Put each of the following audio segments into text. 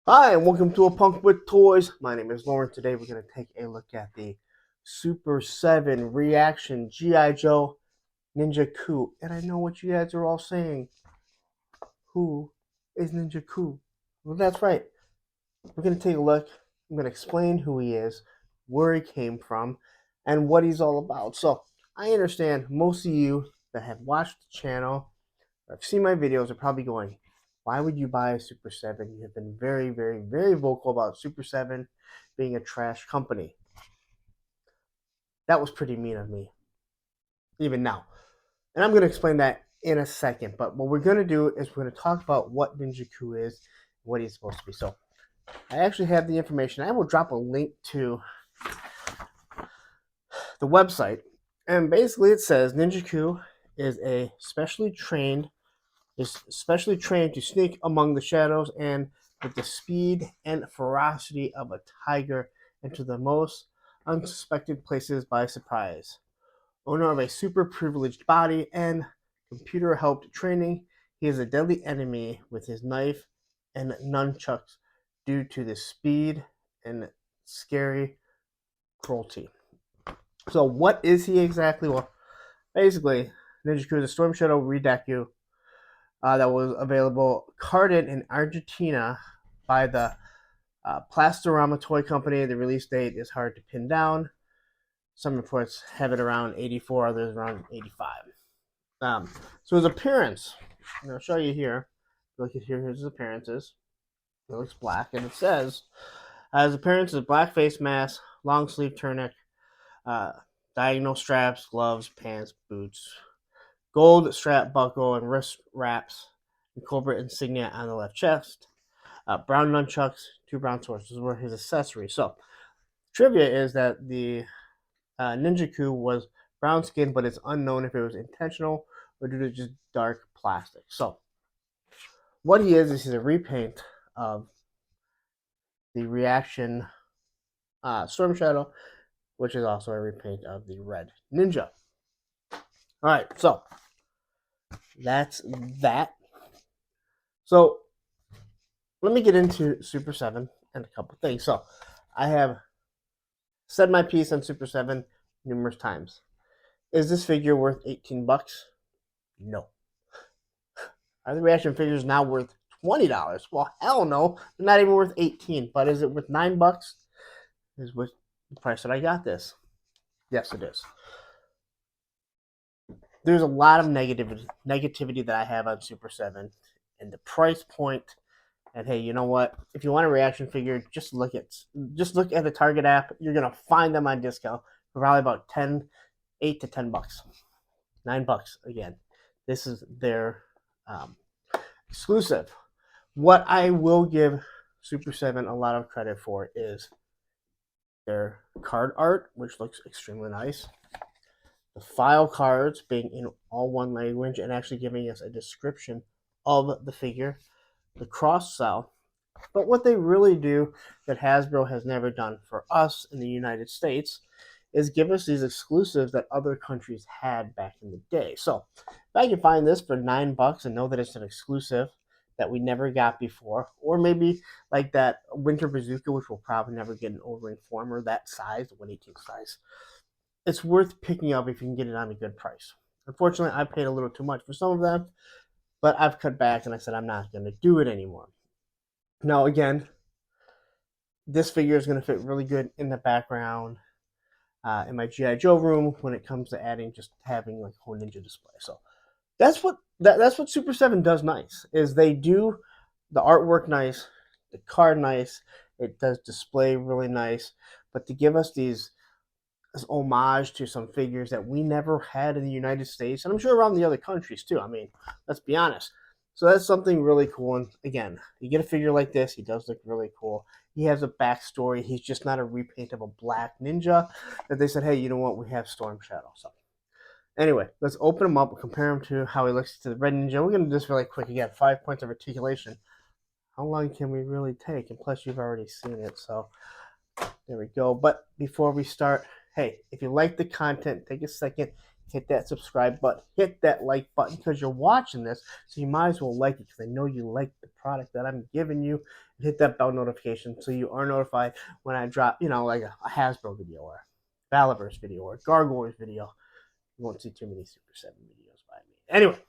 Hi, and welcome to A Punk with Toys. My name is Lauren. Today we're going to take a look at the Super 7 ReAction G.I. Joe Ninja Coup. And I know what you guys are all saying. Who is Ninja Coup? Well, that's right. We're going to take a look. I'm going to explain who he is, where he came from, and what he's all about. So, I understand most of you that have watched the channel or have seen my videos are probably going, why would you buy a Super 7? You have been very, very, very vocal about Super 7 being a trash company. That was pretty mean of me, even now. And I'm going to explain that in a second. But what we're going to do is we're going to talk about what Ninja Coup is, what he's supposed to be. So I actually have the information. I will drop a link to the website. And basically it says Ninja Coup is specially trained to sneak among the shadows and with the speed and ferocity of a tiger into the most unsuspected places by surprise. Owner of a super privileged body and computer helped training, he is a deadly enemy with his knife and nunchucks due to the speed and scary cruelty. So, what is he exactly? Well, basically, Ninja Coup is a Storm Shadow Redaku that was available carded in Argentina by the Plastorama Toy Company. The release date is hard to pin down. Some reports have it around 84, others around 85. So his appearance, and I'll show you here. Look at here, here's his appearances. It looks black, and it says his appearance is black face mask, long sleeve tunic, uh, diagonal straps, gloves, pants, boots, gold strap buckle and wrist wraps, and Cobra insignia on the left chest, brown nunchucks, two brown swords. Those were his accessories. So, trivia is that the Ninja Coup was brown skin, but it's unknown if it was intentional or due to just dark plastic. So, what he is he's a repaint of the ReAction Storm Shadow, which is also a repaint of the Red Ninja. All right, so that's that. So let me get into Super 7 and a couple things. So I have said my piece on Super 7 numerous times. Is this figure worth 18 bucks? No. Are the reaction figures now worth $20? Well, hell no. They're not even worth 18. But is it worth 9 bucks? Is what the price that I got this. Yes, it is. There's a lot of negativity that I have on Super 7 and the price point. And hey, you know what? If you want a reaction figure, just look at the Target app. You're gonna find them on discount for probably about 8 to 10 bucks, 9 bucks again. This is their exclusive. What I will give Super 7 a lot of credit for is their card art, which looks extremely nice. The file cards being in all one language and actually giving us a description of the figure. The cross sell. But what they really do that Hasbro has never done for us in the United States is give us these exclusives that other countries had back in the day. So if I can find this for 9 bucks and know that it's an exclusive that we never got before, or maybe like that Winter Bazooka, which we'll probably never get an Overeem that size, the 1/18 size, it's worth picking up if you can get it on a good price. Unfortunately, I paid a little too much for some of them, but I've cut back and I said I'm not going to do it anymore. Now, again, this figure is going to fit really good in the background in my GI Joe room when it comes to adding just having like a whole ninja display. So that's what Super 7 does nice is they do the artwork nice, the card nice, it does display really nice, but to give us this homage to some figures that we never had in the United States, and I'm sure around the other countries too. I mean, let's be honest. So that's something really cool. And again, you get a figure like this, he does look really cool. He has a backstory. He's just not a repaint of a black ninja that they said, hey, you know what? We have Storm Shadow. So anyway, let's open him up and compare him to how he looks to the Red Ninja. We're going to do this really quick. Again, 5 points of articulation. How long can we really take? And plus, you've already seen it. So there we go. But before we start, hey, if you like the content, take a second, hit that subscribe button, hit that like button because you're watching this, so you might as well like it because I know you like the product that I'm giving you. And hit that bell notification so you are notified when I drop, like a Hasbro video or Valiverse video or Gargoyles video. You won't see too many Super 7 videos by me. Anyway,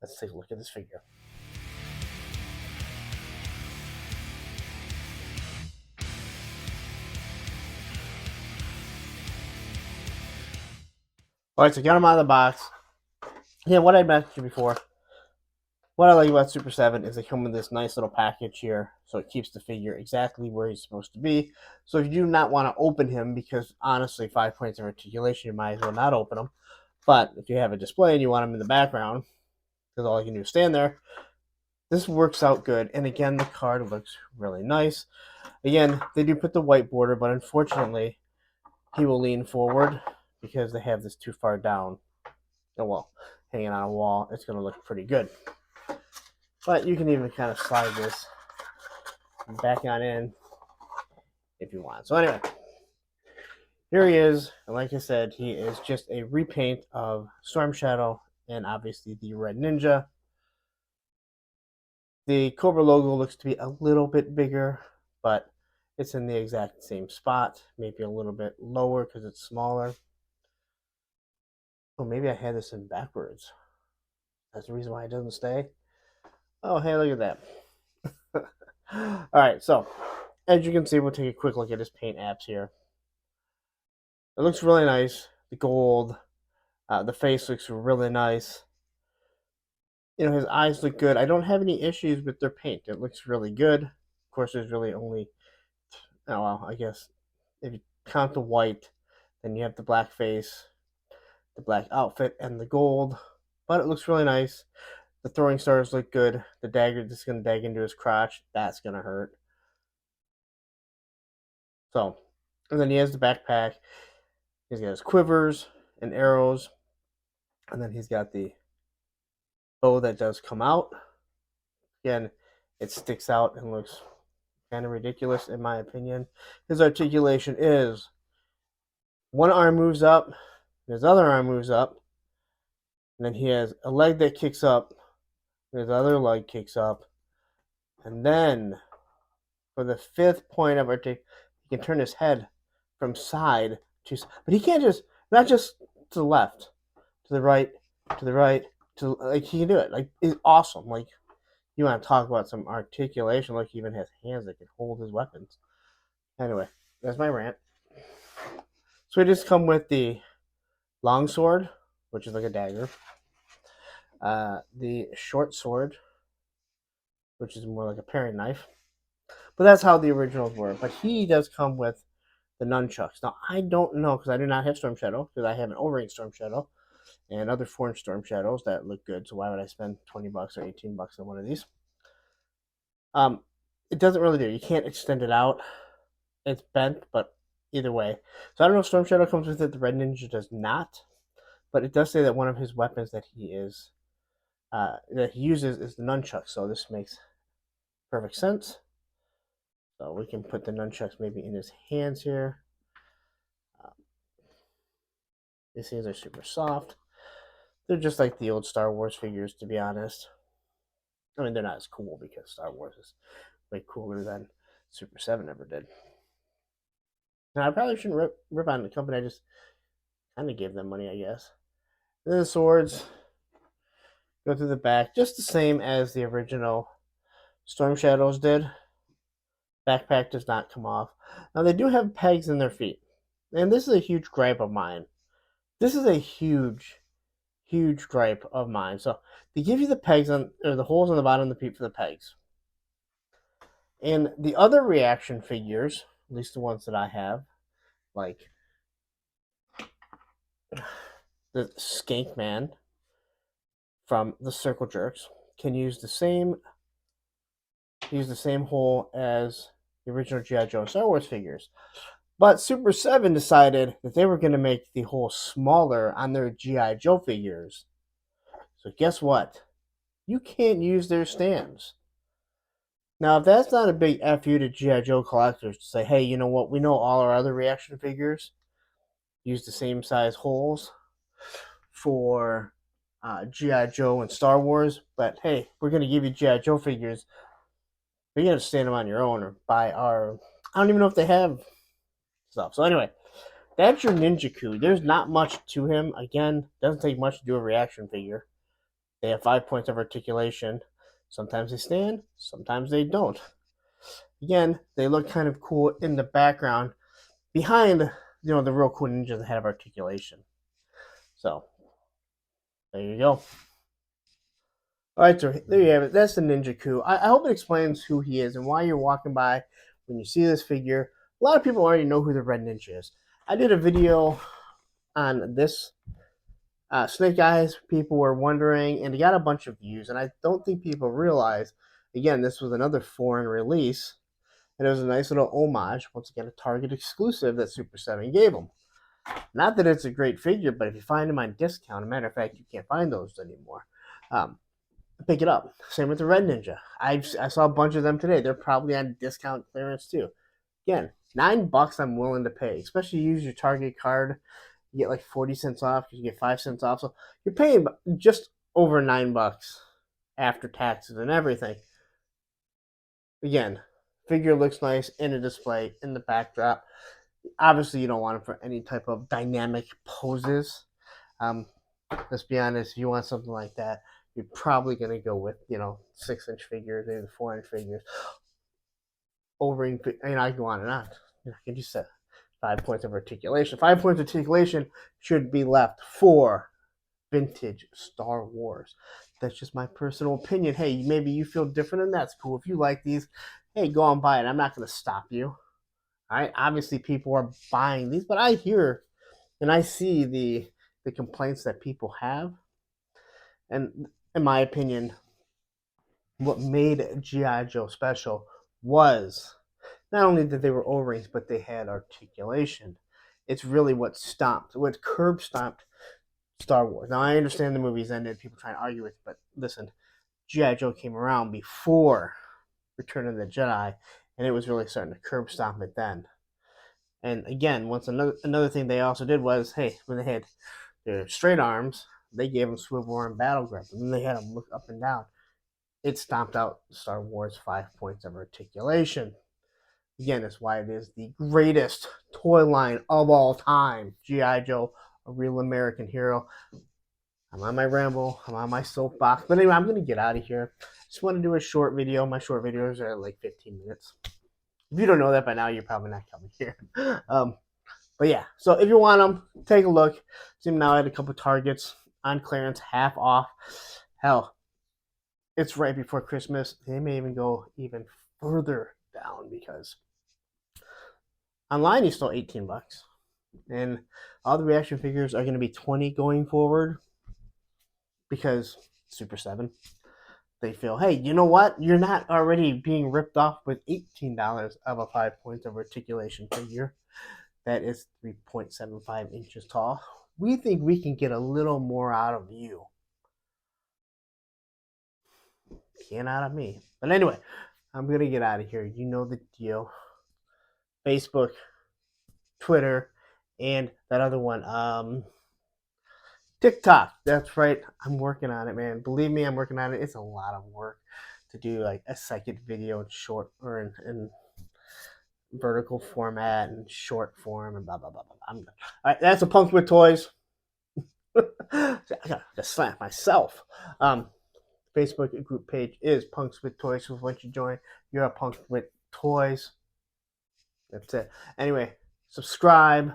let's take a look at this figure. All right, so get them out of the box. Yeah, what I mentioned before, what I like about Super 7 is they come with this nice little package here, so it keeps the figure exactly where he's supposed to be. So if you do not want to open him, because honestly, 5 points of articulation, you might as well not open him. But if you have a display and you want him in the background, because all you can do is stand there, this works out good. And again, the card looks really nice. Again, they do put the white border, but unfortunately, he will lean forward because they have this too far down. Oh, well, hanging on a wall, it's going to look pretty good. But you can even kind of slide this back on in if you want. So anyway, here he is. And like I said, he is just a repaint of Storm Shadow and obviously the Red Ninja. The Cobra logo looks to be a little bit bigger, but it's in the exact same spot. Maybe a little bit lower because it's smaller. Oh, maybe I had this in backwards. That's the reason why it doesn't stay. Oh, hey, look at that. All right, so as you can see, we'll take a quick look at his paint apps here. It looks really nice. The gold, the face looks really nice. His eyes look good. I don't have any issues with their paint. It looks really good. Of course, there's really only, oh, well, I guess if you count the white, then you have the black face, the black outfit, and the gold. But it looks really nice. The throwing stars look good. The dagger that's going to dag into his crotch, that's going to hurt. So, and then he has the backpack. He's got his quivers and arrows. And then he's got the bow that does come out. Again, it sticks out and looks kind of ridiculous in my opinion. His articulation is one arm moves up, his other arm moves up, and then he has a leg that kicks up, his other leg kicks up, and then for the 5th point of articulation, he can turn his head from side to, but he can't not just to the left, to the right, to the right, like he can do it. Like, it's awesome. Like, you want to talk about some articulation, like he even has hands that can hold his weapons. Anyway, that's my rant. So we just come with the long sword, which is like a dagger. The short sword, which is more like a paring knife. But that's how the originals were. But he does come with the nunchucks. Now, I don't know, because I do not have Storm Shadow, because I have an O-Ring Storm Shadow and other foreign Storm Shadows that look good. So why would I spend $20 or $18 on one of these? It doesn't really do. You can't extend it out. It's bent, but either way. So I don't know if Storm Shadow comes with it. The Red Ninja does not. But it does say that one of his weapons that he uses is the nunchuck. So this makes perfect sense. So we can put the nunchucks maybe in his hands here. These things are super soft. They're just like the old Star Wars figures, to be honest. I mean, they're not as cool because Star Wars is way cooler than Super 7 ever did. Now, I probably shouldn't rip on the company. I just kind of gave them money, I guess. And then the swords go through the back, just the same as the original Storm Shadows did. Backpack does not come off. Now, they do have pegs in their feet. And this is a huge gripe of mine. This is a huge gripe of mine. So, they give you the pegs or the holes on the bottom of the feet for the pegs. And the other ReAction figures, at least the ones that I have, like the Skank Man from the Circle Jerks, can use the same hole as the original G.I. Joe Star Wars figures. But Super 7 decided that they were going to make the hole smaller on their G.I. Joe figures. So guess what? You can't use their stands. Now, if that's not a big FU to G.I. Joe collectors to say, hey, you know what? We know all our other ReAction figures use the same size holes. for G.I. Joe and Star Wars, but hey, we're going to give you G.I. Joe figures. But you got to stand them on your own or buy our. I don't even know if they have stuff. So anyway, that's your Ninja Coup. There's not much to him. Again, doesn't take much to do a reaction figure. They have 5 points of articulation. Sometimes they stand, sometimes they don't. Again, they look kind of cool in the background behind, the real cool ninjas that have articulation. So, there you go. Alright, so there you have it. That's the Ninja Coup. I hope it explains who he is and why you're walking by when you see this figure. A lot of people already know who the Red Ninja is. I did a video on this Snake Eyes. People were wondering, and it got a bunch of views, and I don't think people realize, again, this was another foreign release, and it was a nice little homage, once again, a Target exclusive that Super 7 gave them. Not that it's a great figure, but if you find them on discount, as a matter of fact, you can't find those anymore, pick it up. Same with the Red Ninja. I saw a bunch of them today. They're probably on discount clearance too. Again, $9 I'm willing to pay, especially use your Target card. You get like 40 cents off because you get 5 cents off. So you're paying just over $9 after taxes and everything. Again, figure looks nice in a display in the backdrop. Obviously, you don't want it for any type of dynamic poses. Let's be honest, if you want something like that, you're probably going to go with, 6-inch figures, maybe 4-inch figures. I can go on and on. I can just say 5 points of articulation. 5 points of articulation should be left for vintage Star Wars. That's just my personal opinion. Hey, maybe you feel different, and that's cool. If you like these, hey, go and buy it. I'm not going to stop you. All right. Obviously, people are buying these, but I hear and I see the complaints that people have. And in my opinion, what made G.I. Joe special was not only that they were O-rings, but they had articulation. It's really what curb stomped Star Wars. Now, I understand the movies ended, people trying to argue with it, but listen, G.I. Joe came around before Return of the Jedi, and it was really starting to curb stomp it then. And again, once another thing they also did was, hey, when they had their straight arms, they gave them swivel arm battle grip, and then they had them look up and down. It stomped out Star Wars 5 points of articulation. Again, that's why it is the greatest toy line of all time. G.I. Joe, a real American hero. I'm on my ramble. I'm on my soapbox. But anyway, I'm going to get out of here. Just want to do a short video. My short videos are like 15 minutes. If you don't know that by now, you're probably not coming here. But yeah, so if you want them, take a look. See them now at a couple Targets on clearance, half off. Hell, it's right before Christmas. They may even go even further down because online is still $18, and all the reaction figures are going to be $20 going forward because Super 7. They feel, hey, you know what? You're not already being ripped off with $18 of a 5 points of articulation figure that is 3.75 inches tall. We think we can get a little more out of you. Can't out of me. But anyway, I'm going to get out of here. You know the deal. Facebook, Twitter, and that other one, TikTok. That's right. I'm working on it, man. Believe me, I'm working on it. It's a lot of work to do like a second video in short or in vertical format and short form and blah blah blah blah. All right, that's a Punks with Toys. I gotta slap myself. Facebook group page is Punks with Toys. So once you join, you're a Punks with Toys. That's it. Anyway, subscribe,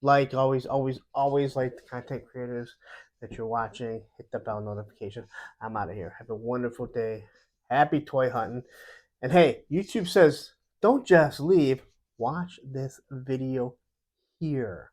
like, always like the content creators that you're watching. Hit the bell notification. I'm out of here. Have a wonderful day. Happy toy hunting. And hey, YouTube says, don't just leave. Watch this video here.